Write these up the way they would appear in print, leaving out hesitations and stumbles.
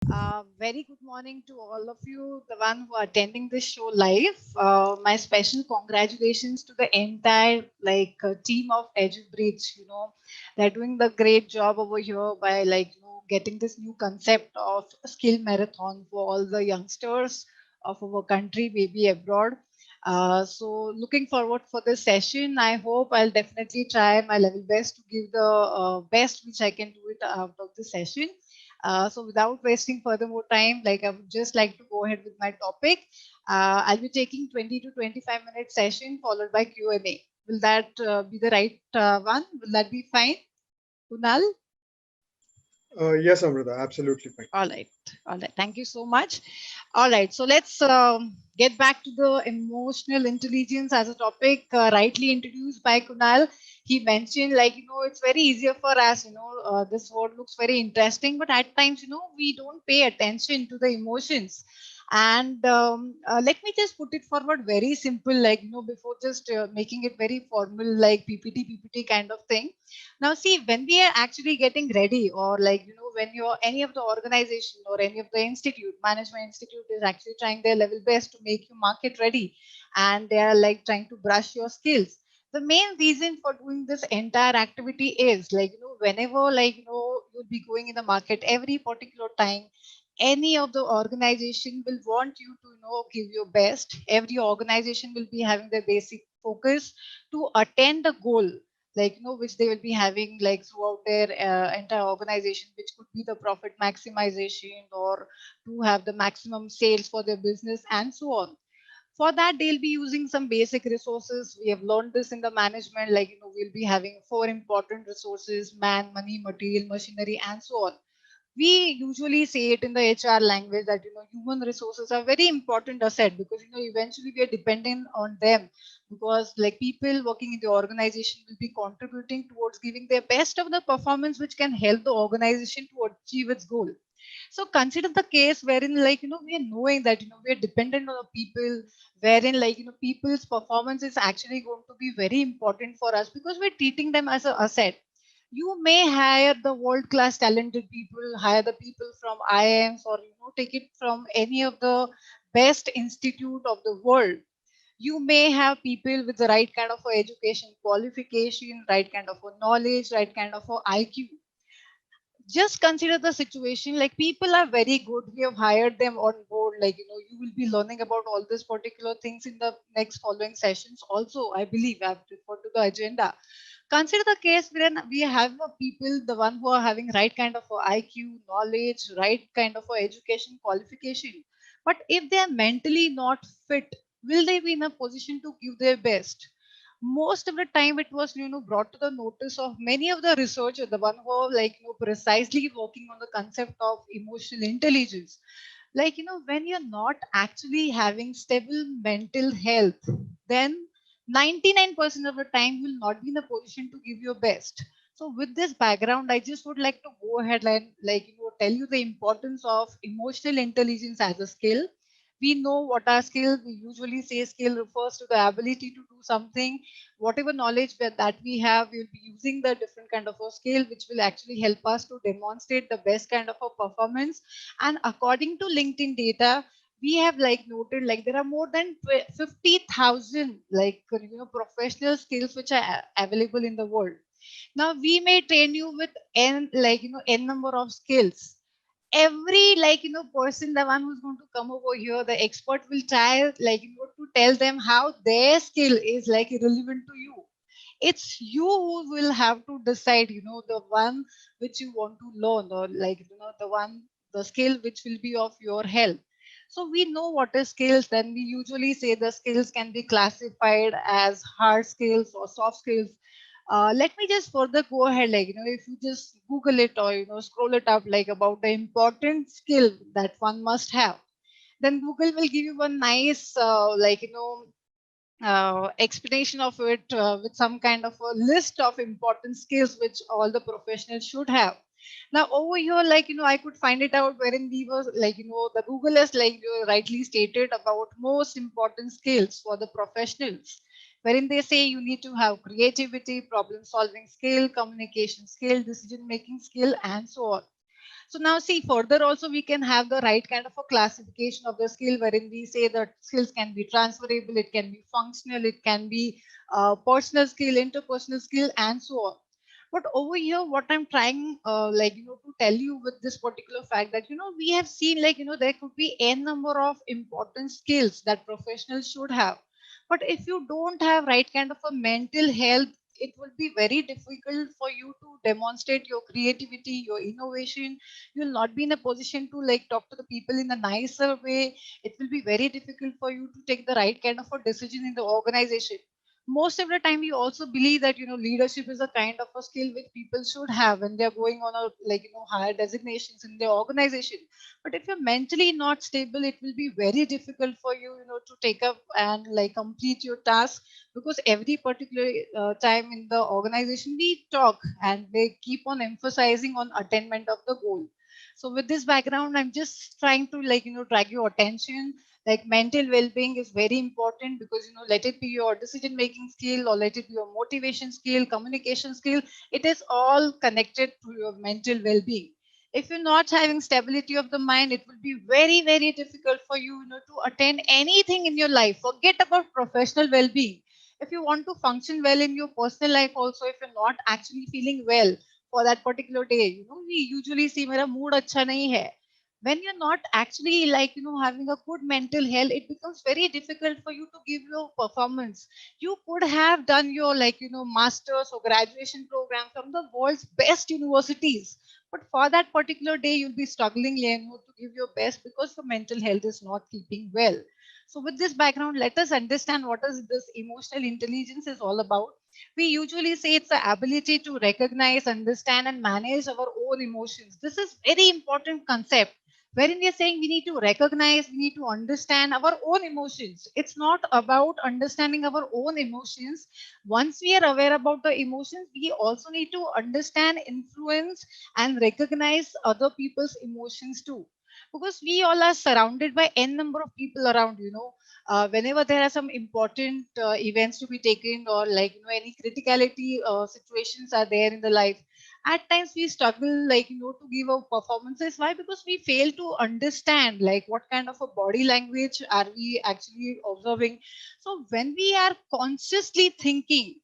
Very good morning to all of you, the one who are attending this show live. My special congratulations to the entire team of EduBridge. They're doing the great job over here by getting this new concept of skill marathon for all the youngsters of our country, maybe abroad. So looking forward for this session. I hope I'll definitely try my level best to give the best which I can do it out of the session. So without wasting further more time, I would just like to go ahead with my topic. I'll be taking 20 to 25-minute session followed by Q&A. Will that be the right one? Will that be fine, Kunal? Yes, Amrita, absolutely fine. All right. All right. Thank you so much. All right. So let's get back to the emotional intelligence as a topic rightly introduced by Kunal. He mentioned, it's very easier for us, this word looks very interesting, but at times, we don't pay attention to the emotions. And let me just put it forward very simple, before just making it very formal, like PPT kind of thing. Now, see, when we are actually getting ready, or when you're any of the organization or any of the institute, management institute is actually trying their level best to make you market ready, and they are like trying to brush your skills. The main reason for doing this entire activity is whenever you'll be going in the market every particular time, any of the organization will want you to give your best. Every organization will be having their basic focus to attain the goal, which they will be having like throughout their entire organization, which could be the profit maximization or to have the maximum sales for their business and so on. For that, they'll be using some basic resources. We have learned this in the management, we'll be having four important resources: man, money, material, machinery, and so on. We usually say it in the HR language that human resources are very important asset, because eventually we are dependent on them, because like people working in the organization will be contributing towards giving their best of the performance, which can help the organization to achieve its goal. So consider the case wherein we are knowing that we are dependent on the people, wherein people's performance is actually going to be very important for us, because we're treating them as an asset. You may hire the world class talented people, hire the people from IIMs, or take it from any of the best institute of the world. You may have people with the right kind of a education qualification, right kind of a knowledge, right kind of a IQ. Just consider the situation, like people are very good, we have hired them on board, you will be learning about all these particular things in the next following sessions also, I believe. I have referred to the agenda. Consider the case when we have people, the one who are having right kind of a IQ, knowledge, right kind of a education qualification, but if they are mentally not fit, will they be in a position to give their best? Most of the time it was brought to the notice of many of the researchers, the one who are precisely working on the concept of emotional intelligence. When you're not actually having stable mental health, then 99% of the time you will not be in a position to give your best. So with this background, I just would like to go ahead and tell you the importance of emotional intelligence as a skill. We know what are skills. We usually say skill refers to the ability to do something. Whatever knowledge that we have, we'll be using the different kind of a skill, which will actually help us to demonstrate the best kind of a performance. And according to LinkedIn data, we have noted there are more than 50,000 professional skills which are available in the world. Now we may train you with n n number of skills. Every person, the one who's going to come over here, the expert will try to tell them how their skill is relevant to you. It's you who will have to decide the one which you want to learn, or the one, the skill which will be of your help. So we know what is skills. Then we usually say the skills can be classified as hard skills or soft skills. Let me just further go ahead, if you just Google it or scroll it up, about the important skill that one must have, then Google will give you a nice explanation of it, with some kind of a list of important skills which all the professionals should have. Now over here, I could find it out wherein we were the Google has you rightly stated about most important skills for the professionals, wherein they say you need to have creativity, problem solving skill, communication skill, decision making skill, and so on. So now see, further also we can have the right kind of a classification of the skill, wherein we say that skills can be transferable, it can be functional, it can be personal skill, interpersonal skill, and so on. But over here, what I'm trying, to tell you with this particular fact that, we have seen, there could be n number of important skills that professionals should have. But if you don't have right kind of a mental health, it will be very difficult for you to demonstrate your creativity, your innovation. You'll not be in a position to like talk to the people in a nicer way. It will be very difficult for you to take the right kind of a decision in the organization. Most of the time you also believe that leadership is a kind of a skill which people should have when they're going on a higher designations in their organization. But if you're mentally not stable, it will be very difficult for you, to take up and like complete your task, because every particular time in the organization we talk and they keep on emphasizing on attainment of the goal. So with this background, I'm just trying to drag your attention, like mental well-being is very important, because let it be your decision making skill or let it be your motivation skill, communication skill, it is all connected to your mental well-being. If you're not having stability of the mind, it will be very very difficult for you, to attain anything in your life. Forget about professional well-being. If you want to function well in your personal life also, if you're not actually feeling well for that particular day, we usually see mera mood acha nahi hai. When you're not actually having a good mental health, it becomes very difficult for you to give your performance. You could have done your masters or graduation program from the world's best universities, but for that particular day you'll be struggling, to give your best because your mental health is not keeping well. So with this background, let us understand what is this emotional intelligence is all about. We usually say it's the ability to recognize, understand, and manage our own emotions. This is very important concept, wherein we are saying we need to recognize, we need to understand our own emotions. It's not about understanding our own emotions. Once we are aware about the emotions, we also need to understand, influence, and recognize other people's emotions too. Because we all are surrounded by n number of people around, whenever there are some important events to be taken, or any criticality situations are there in the life, at times we struggle to give our performances. Why? Because we fail to understand like what kind of a body language are we actually observing. So when we are consciously thinking,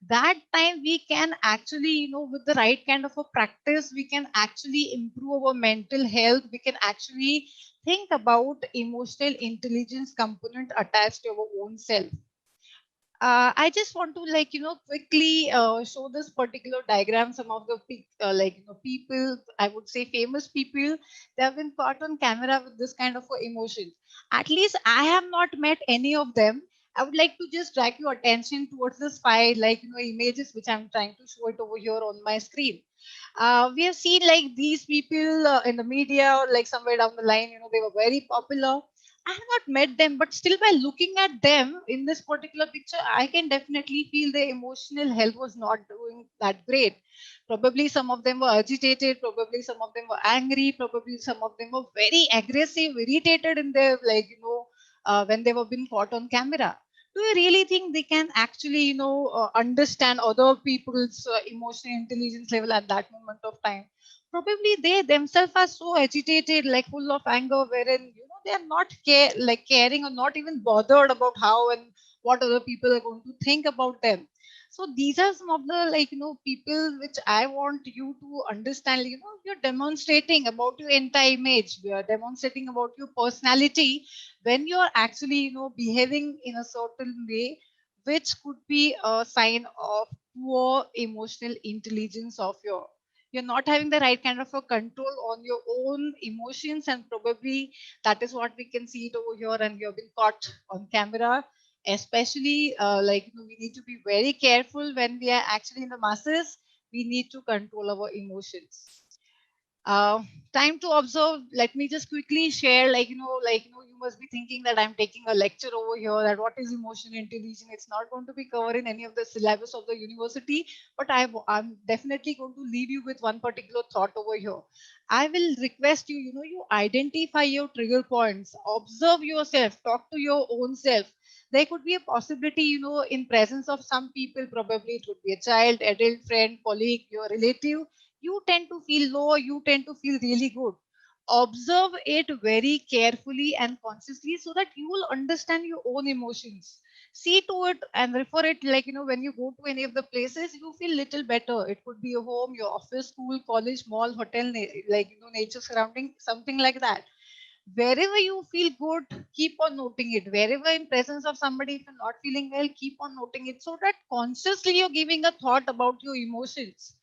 that time we can actually, with the right kind of a practice, we can actually improve our mental health. We can actually think about emotional intelligence component attached to our own self. I just want to quickly show this particular diagram. Some of the people, I would say famous people, they have been caught on camera with this kind of emotion. At least I have not met any of them. I would like to just drag your attention towards this five images which I'm trying to show it over here on my screen. We have seen like these people in the media or like somewhere down the line, they were very popular. I have not met them, but still by looking at them in this particular picture, I can definitely feel their emotional health was not doing that great. Probably some of them were agitated, probably some of them were angry, probably some of them were very aggressive, irritated in their when they were being caught on camera. Do you really think they can actually understand other people's emotional intelligence level at that moment of time? Probably they themselves are so agitated, like full of anger, wherein they are not caring or not even bothered about how and what other people are going to think about them. So these are some of the people which I want you to understand. You're demonstrating about your entire image, you are demonstrating about your personality when you're actually behaving in a certain way, which could be a sign of poor emotional intelligence of you're not having the right kind of a control on your own emotions, and probably that is what we can see it over here, and you've been caught on camera. Especially we need to be very careful when we are actually in the masses. We need to control our emotions. uh, Time to observe. Let me just quickly share, you must be thinking that I'm taking a lecture over here, that what is emotional intelligence. It's not going to be covered in any of the syllabus of the university, but I'm definitely going to leave you with one particular thought over here. I will request you, you identify your trigger points, observe yourself, talk to your own self. There could be a possibility, in presence of some people, probably it would be a child, adult, friend, colleague, your relative. you tend to feel low, you tend to feel really good. Observe it very carefully and consciously so that you will understand your own emotions. See to it and refer it, like, when you go to any of the places, you feel little better. It could be your home, your office, school, college, mall, hotel, like, nature surrounding, something like that. Wherever you feel good, keep on noting it. Wherever in presence of somebody, if you're not feeling well, keep on noting it so that consciously you're giving a thought about your emotions.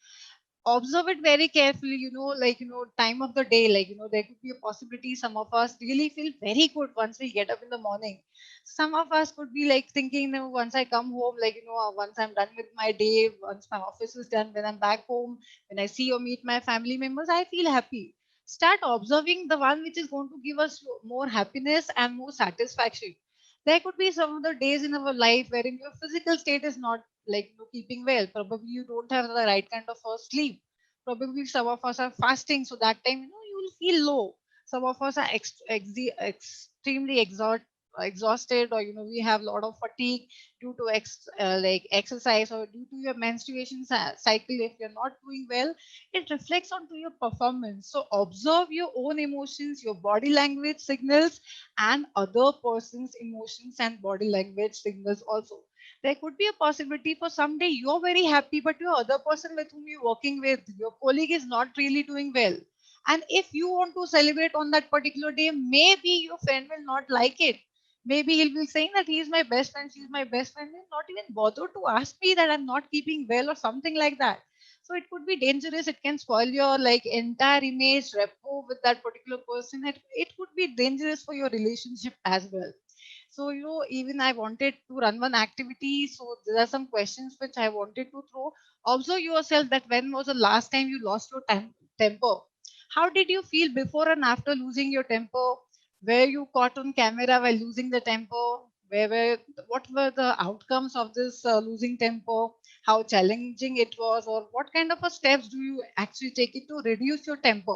Observe it very carefully, like, time of the day, like, there could be a possibility some of us really feel very good once we get up in the morning. Some of us could be like thinking, once I come home, like, once I'm done with my day, once my office is done, when I'm back home, when I see or meet my family members, I feel happy. Start observing the one which is going to give us more happiness and more satisfaction. There could be some of the days in our life wherein your physical state is not, like, keeping well. Probably you don't have the right kind of sleep. Probably some of us are fasting, so that time, you will feel low. Some of us are extremely exhausted, or we have a lot of fatigue due to like exercise, or due to your menstruation cycle. If you're not doing well, it reflects onto your performance. So observe your own emotions, your body language signals, and other person's emotions and body language signals also. There could be a possibility for someday you're very happy, but your other person with whom you're working with, your colleague, is not really doing well. And if you want to celebrate on that particular day, maybe your friend will not like it. Maybe he'll be saying that he's my best friend, she's my best friend, and not even bother to ask me that I'm not keeping well or something like that. So it could be dangerous. It can spoil your like entire image, rapport with that particular person. It could be dangerous for your relationship as well. So, even I wanted to run one activity. So, there are some questions which I wanted to throw. Observe yourself that when was the last time you lost your temper? How did you feel before and after losing your temper? Were you caught on camera while losing the temper? What were the outcomes of this losing temper? How challenging it was, or what kind of a steps do you actually take it to reduce your temper?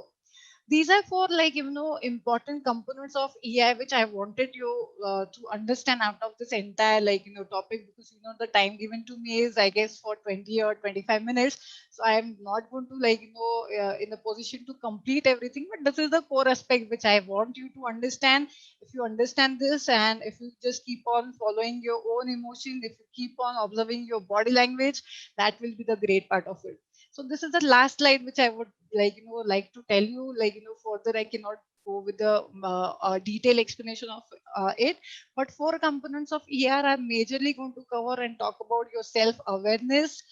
These are four, like, important components of EI which I wanted you to understand out of this entire, like, topic, because the time given to me is, I guess, for 20 or 25 minutes. So I am not going to, like, in a position to complete everything, but this is the core aspect which I want you to understand. If you understand this, and if you just keep on following your own emotion, if you keep on observing your body language, that will be the great part of it. So this is the last slide which I would like to tell you. Like, further I cannot go with the detailed explanation of it. But four components of ER I'm majorly going to cover and talk about: your self awareness,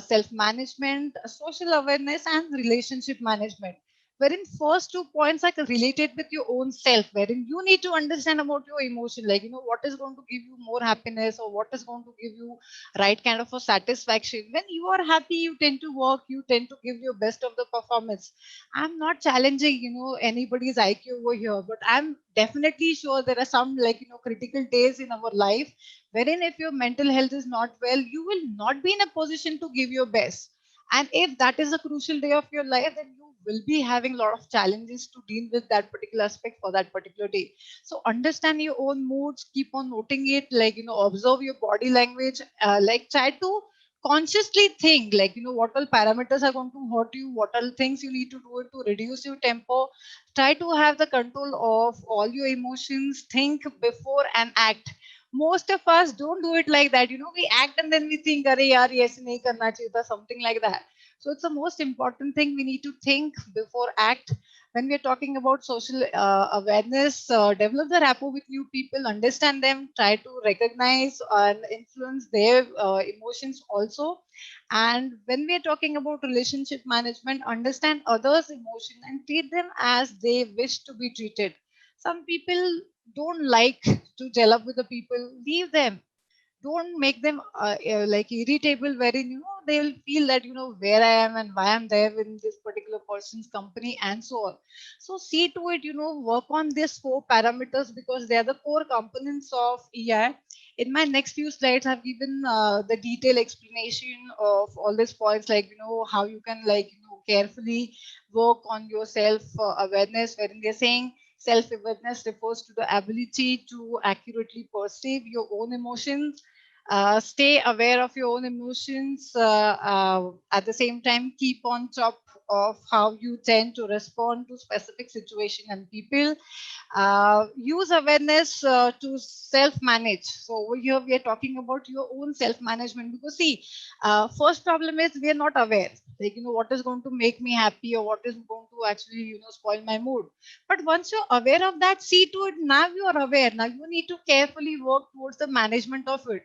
self management, social awareness, and relationship management. Wherein first 2 points are related with your own self, wherein you need to understand about your emotion, like, what is going to give you more happiness, or what is going to give you right kind of a satisfaction. When you are happy, you tend to work, you tend to give your best of the performance. I'm not challenging anybody's IQ over here, but I'm definitely sure there are some, like, critical days in our life wherein if your mental health is not well, you will not be in a position to give your best. And if that is a crucial day of your life, then you will be having a lot of challenges to deal with that particular aspect for that particular day. So understand your own moods, keep on noting it, like, observe your body language, like, try to consciously think, like, what all parameters are going to hurt you, what all things you need to do to reduce your tempo. Try to have the control of all your emotions, think before and act. Most of us don't do it like that. We act and then we think, Arey yaar, ye aise nahi karna chahiye tha, something like that. So it's the most important thing. We need to think before act. When we're talking about social awareness, develop the rapport with new people, understand them, try to recognize and influence their emotions also. And when we're talking about relationship management, understand others emotion and treat them as they wish to be treated. Some people don't like to gel up with the people, leave them. Don't make them like irritable, wherein they'll feel that where I am and why I'm there in this particular person's company, and so on. So see to it, work on these four parameters, because they are the core components of EI. In my next few slides, I've given the detailed explanation of all these points, like, how you can, like, carefully work on your self awareness, wherein they're saying self awareness refers to the ability to accurately perceive your own emotions, Stay aware of your own emotions. At the same time, keep on top of how you tend to respond to specific situation and people. Use awareness to self-manage. So over here we are talking about your own self-management, because see, first problem is we are not aware, like, what is going to make me happy or what is going to actually, spoil my mood. But once you're aware of that, see to it, now you are aware, now you need to carefully work towards the management of it.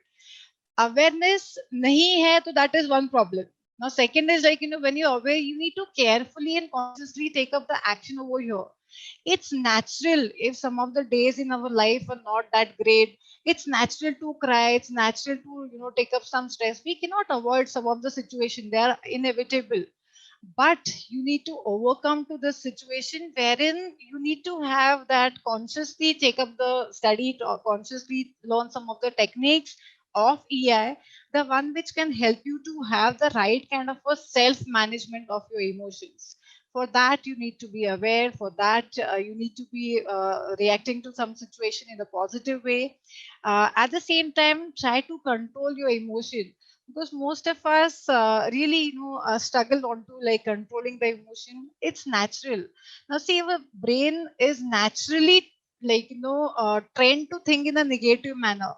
Awareness nahi hai, so that is one problem. Now second is, like, when you're aware, you need to carefully and consciously take up the action over here. It's natural if some of the days in our life are not that great. It's natural to cry, it's natural to, take up some stress. We cannot avoid some of the situation, they are inevitable. But you need to overcome to the situation wherein you need to have that consciously take up the study or consciously learn some of the techniques of EI, the one which can help you to have the right kind of a self management of your emotions. For that you need to be aware, for that you need to be reacting to some situation in a positive way. At the same time, try to control your emotion, because most of us really, struggle on to like controlling the emotion. It's natural. Now see, our brain is naturally, like, trained to think in a negative manner.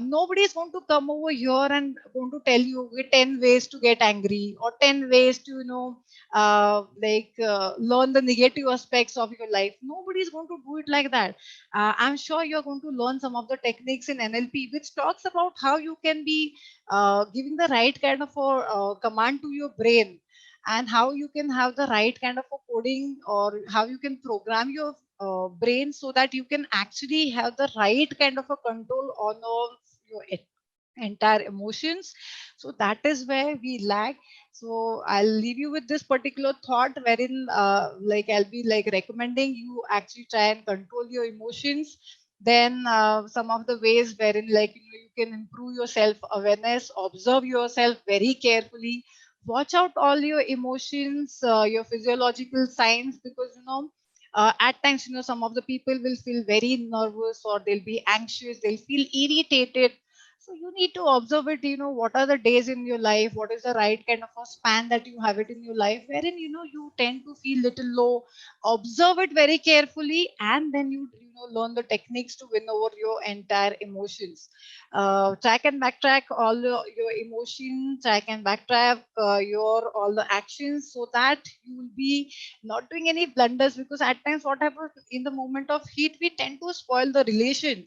Nobody is going to come over here and going to tell you, okay, 10 ways to get angry, or 10 ways to, learn the negative aspects of your life. Nobody is going to do it like that. I'm sure you're going to learn some of the techniques in NLP which talks about how you can be giving the right kind of a command to your brain, and how you can have the right kind of a coding, or how you can program your brain so that you can actually have the right kind of a control on all your entire emotions. So that is where we lag. So I'll leave you with this particular thought, wherein like I'll be like recommending you actually try and control your emotions. Then some of the ways wherein, like, you can improve your self awareness, observe yourself very carefully, watch out all your emotions, your physiological signs, because at times, some of the people will feel very nervous, or they'll be anxious, they'll feel irritated. So you need to observe it, what are the days in your life, what is the right kind of a span that you have it in your life, wherein, you tend to feel little low. Observe it very carefully, and then you learn the techniques to win over your entire emotions. Track and backtrack all your emotions, track and backtrack your all the actions, so that you will be not doing any blunders, because at times what happens in the moment of heat, we tend to spoil the relation,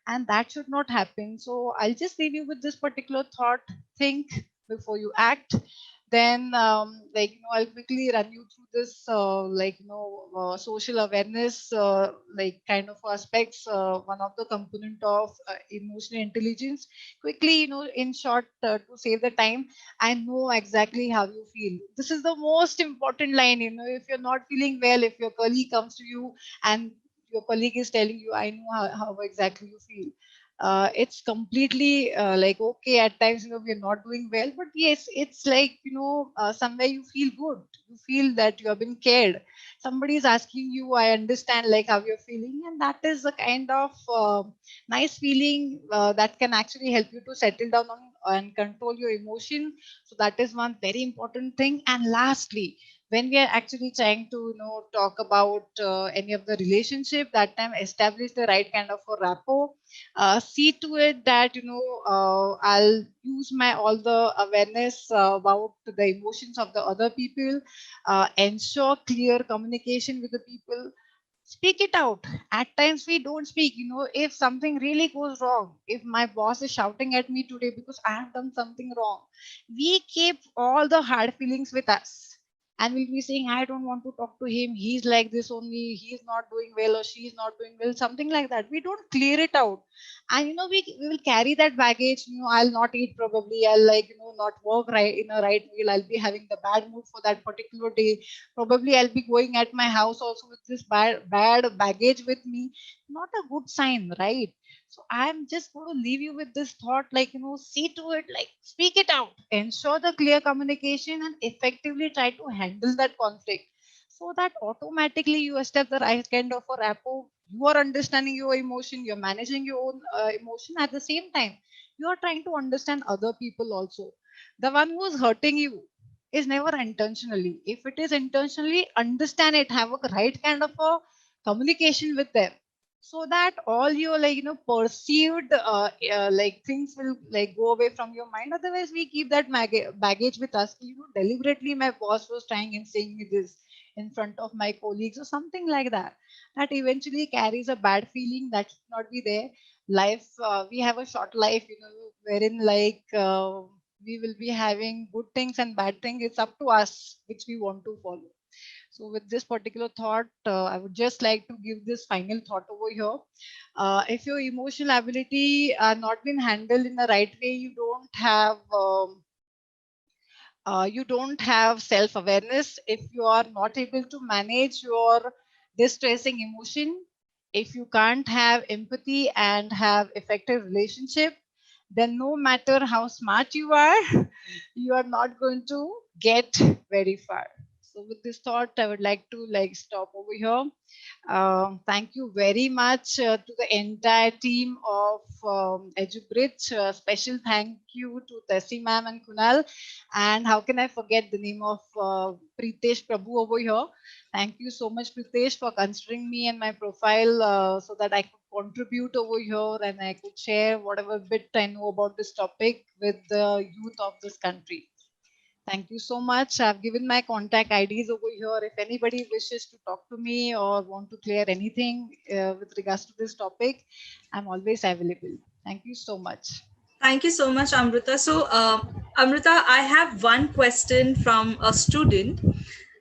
and that should not happen. So I'll just leave you with this particular thought. Think before you act. Then I'll quickly run you through this social awareness, like kind of aspects, one of the component of emotional intelligence. Quickly, in short, to save the time, I know exactly how you feel. This is the most important line. If you're not feeling well, if your colleague comes to you and your colleague is telling you, I know how exactly you feel. It's completely like, okay, at times, we're not doing well, but yes, it's like, somewhere you feel good. You feel that you have been cared. Somebody is asking you, I understand like how you're feeling, and that is a kind of nice feeling that can actually help you to settle down on and control your emotion. So that is one very important thing. And lastly, when we are actually trying to, talk about any of the relationship, that time establish the right kind of a rapport. See to it that, I'll use my all the awareness about the emotions of the other people. Ensure clear communication with the people. Speak it out. At times we don't speak. If something really goes wrong, if my boss is shouting at me today because I have done something wrong, we keep all the hard feelings with us, and we'll be saying, I don't want to talk to him, he's like this only, he's not doing well, or she's not doing well, something like that. We don't clear it out, and we will carry that baggage. I'll not eat, probably I'll, like, not work right in a right way, I'll be having the bad mood for that particular day. Probably I'll be going at my house also with this bad baggage with me. Not a good sign, right? So I'm just going to leave you with this thought, like, see to it, like, speak it out, ensure the clear communication, and effectively try to handle that conflict, so that automatically you establish the right kind of a rapport. You are understanding your emotion, you're managing your own emotion. At the same time, You are trying to understand other people also. The one who is hurting you is never intentionally. If it is intentionally, understand it, have a right kind of a communication with them, so that all your perceived like things will like go away from your mind. Otherwise we keep that baggage with us. Deliberately my boss was trying and saying me this in front of my colleagues or something like that, that eventually carries a bad feeling. That should not be there. Life, we have a short life, wherein we will be having good things and bad things. It's up to us which we want to follow. So with this particular thought, I would just like to give this final thought over here. If your emotional ability are not been handled in the right way, you don't have self awareness. If you are not able to manage your distressing emotion, if you can't have empathy and have effective relationship, then no matter how smart you are, you are not going to get very far. So with this thought, I would like to stop over here. Thank you very much to the entire team of EduBridge. Special thank you to Tessie ma'am and Kunal. And how can I forget the name of Pritesh Prabhu over here? Thank you so much, Pritesh, for considering me and my profile so that I could contribute over here and I could share whatever bit I know about this topic with the youth of this country. Thank you so much. I've given my contact IDs over here. If anybody wishes to talk to me or want to clear anything with regards to this topic, I'm always available. Thank you so much. Thank you so much, Amrita. So, Amrita, I have one question from a student.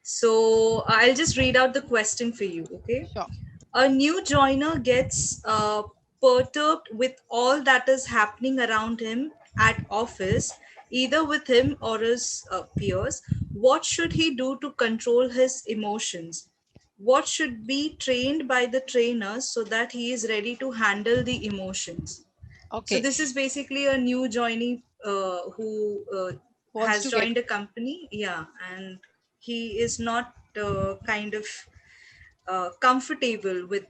So, I'll just read out the question for you, okay? Sure. A new joiner gets perturbed with all that is happening around him at office, either with him or his peers. What should he do to control his emotions? What should be trained by the trainer so that he is ready to handle the emotions? So Okay. this is basically a new joinee who Wants has to get. joined a company, yeah, and he is not kind of comfortable with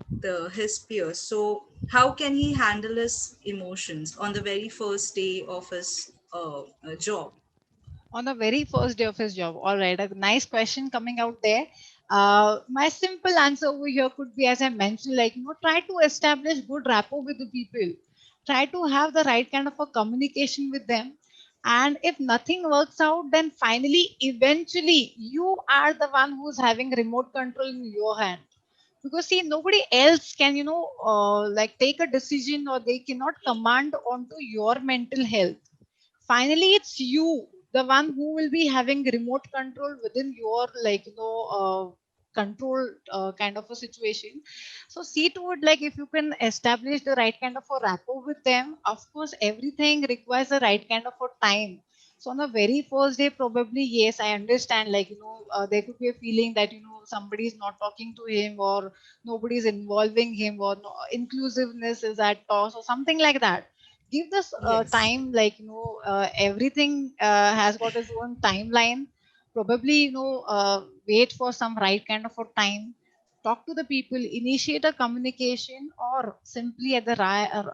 his peers. So how can he handle his emotions on the very first day of his job? On the very first day of his job. All right, a nice question coming out there. My simple answer over here could be, as I mentioned, try to establish good rapport with the people. Try to have the right kind of a communication with them. And if nothing works out, then finally, eventually, you are the one who's having remote control in your hand. Because see, nobody else can, take a decision, or they cannot command onto your mental health. Finally it's you, the one who will be having remote control within your control kind of a situation. So see to it, if you can establish the right kind of a rapport with them. Of course everything requires the right kind of a time. So on the very first day, probably yes, I understand, there could be a feeling that somebody is not talking to him, or nobody is involving him, or no, inclusiveness is at toss or something like that. Give this Yes, time, everything has got its own timeline. Probably wait for some right kind of a time, talk to the people, initiate a communication, or simply at the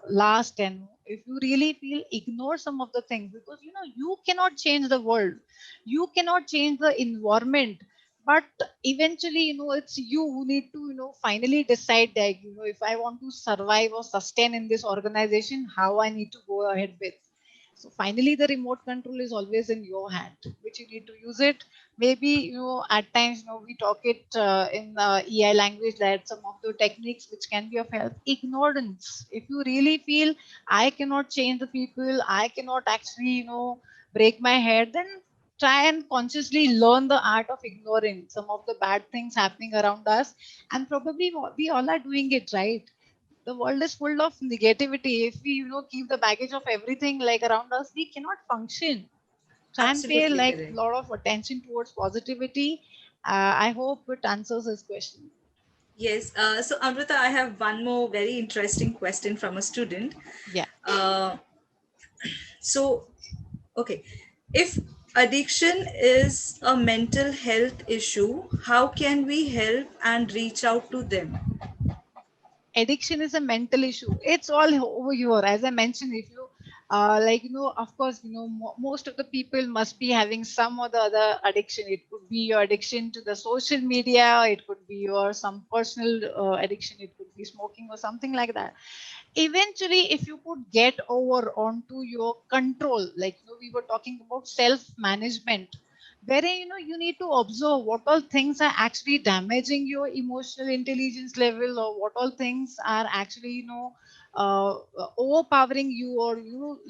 last, and if you really feel, ignore some of the things, because you cannot change the world, you cannot change the environment. But eventually it's you who need to finally decide that if I want to survive or sustain in this organization, how I need to go ahead with. So finally the remote control is always in your hand, which you need to use it. Maybe at times we talk it in EI language, that some of the techniques which can be of help, ignorance. If you really feel I cannot change the people, I cannot actually break my head, then try and consciously learn the art of ignoring some of the bad things happening around us. And probably we all are doing it, right? The world is full of negativity. If we keep the baggage of everything like around us, we cannot function. Try and pay absolutely like correct. a lot of attention towards positivity. I hope it answers this question. Yes. So, Amrita, I have one more very interesting question from a student. Yeah. Uh, so, okay, if addiction is a mental health issue, how can we help and reach out to them? Addiction is a mental issue. It's all over here. As I mentioned, if you Like, of course, most of the people must be having some or the other addiction. It could be your addiction to the social media, it could be your some personal addiction, it could be smoking or something like that. Eventually, if you could get over onto your control, like, we were talking about self management, wherein, you need to observe what all things are actually damaging your emotional intelligence level, or what all things are actually, overpowering you, or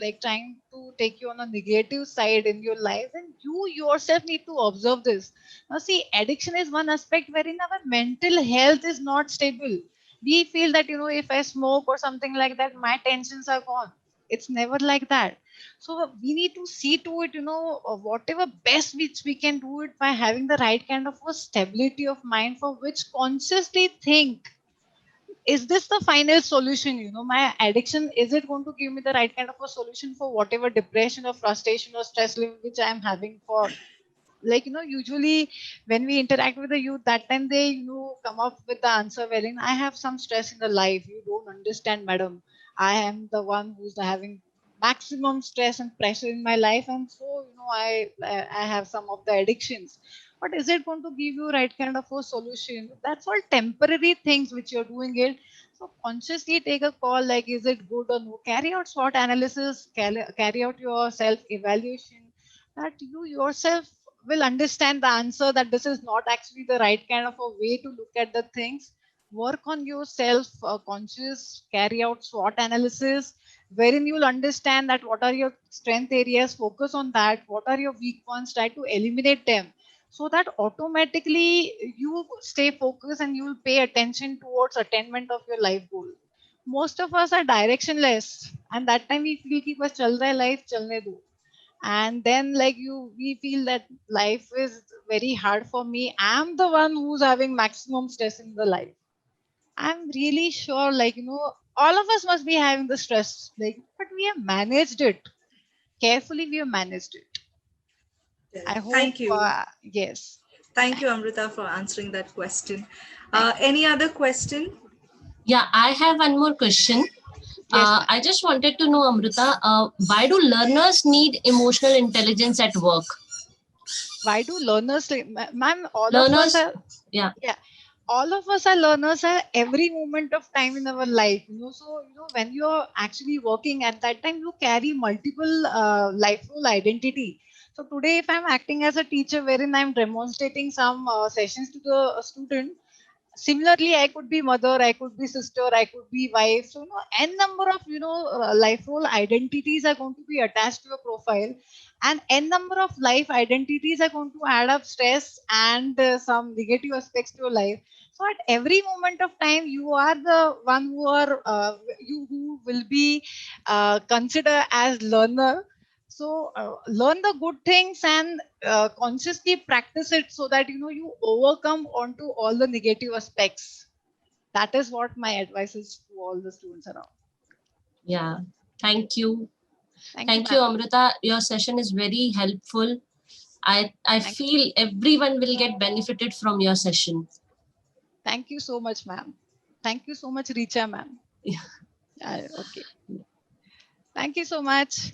like trying to take you on a negative side in your life, and you yourself need to observe this. Now see, addiction is one aspect wherein our mental health is not stable. We feel that, if I smoke or something like that, my tensions are gone. It's never like that. So we need to see to it, whatever best which we can do it by having the right kind of a stability of mind, for which consciously think, is this the final solution? My addiction, is it going to give me the right kind of a solution for whatever depression or frustration or stress level which I am having for? Like, usually when we interact with the youth, that time they, come up with the answer wherein, I have some stress in the life. You don't understand, madam. I am the one who's having maximum stress and pressure in my life. And so, I have some of the addictions. But is it going to give you right kind of a solution? That's all temporary things which you're doing it. So consciously take a call, like, is it good or no? Carry out SWOT analysis, carry out your self evaluation, that you yourself will understand the answer, that this is not actually the right kind of a way to look at the things. Work on yourself, conscious, carry out SWOT analysis, wherein you'll understand that what are your strength areas, focus on that, what are your weak ones, try to eliminate them, so that automatically you stay focused and you will pay attention towards attainment of your life goal. Most of us are directionless, and that time we feel कि बस चल रहा है life चलने दो. And then, like, we feel that life is very hard for me, I'm the one who's having maximum stress in the life. I'm really sure, like, all of us must be having the stress, like, but we have managed it carefully, we have managed it. I hope, Thank you. yes. Thank you, Amrita, for answering that question. Thank you. Any other question? Yeah, I have one more question. Yes, ma'am. I just wanted to know, Amrita, why do learners need emotional intelligence at work? Why do learners, ma'am, all of us Learners, are, yeah, yeah, all of us are learners at every moment of time in our life, so, when you're actually working at that time, you carry multiple life role identity. So today, if I'm acting as a teacher, wherein I'm demonstrating some sessions to the student, similarly, I could be mother, I could be sister, I could be wife. So, n number of, life role identities are going to be attached to your profile, and n number of life identities are going to add up stress and some negative aspects to your life. So at every moment of time, you are the one who are you who will be considered as learner. So learn the good things and consciously practice it, so that, you overcome onto all the negative aspects. That is what my advice is to all the students around. yeah. Thank you. Thank you, Thank you, ma'am. Amrita. Your session is very helpful. I Thank you. feel everyone will get benefited from your session. Thank you so much, ma'am. Thank you so much, Richa, ma'am. Yeah. Okay. Thank you so much.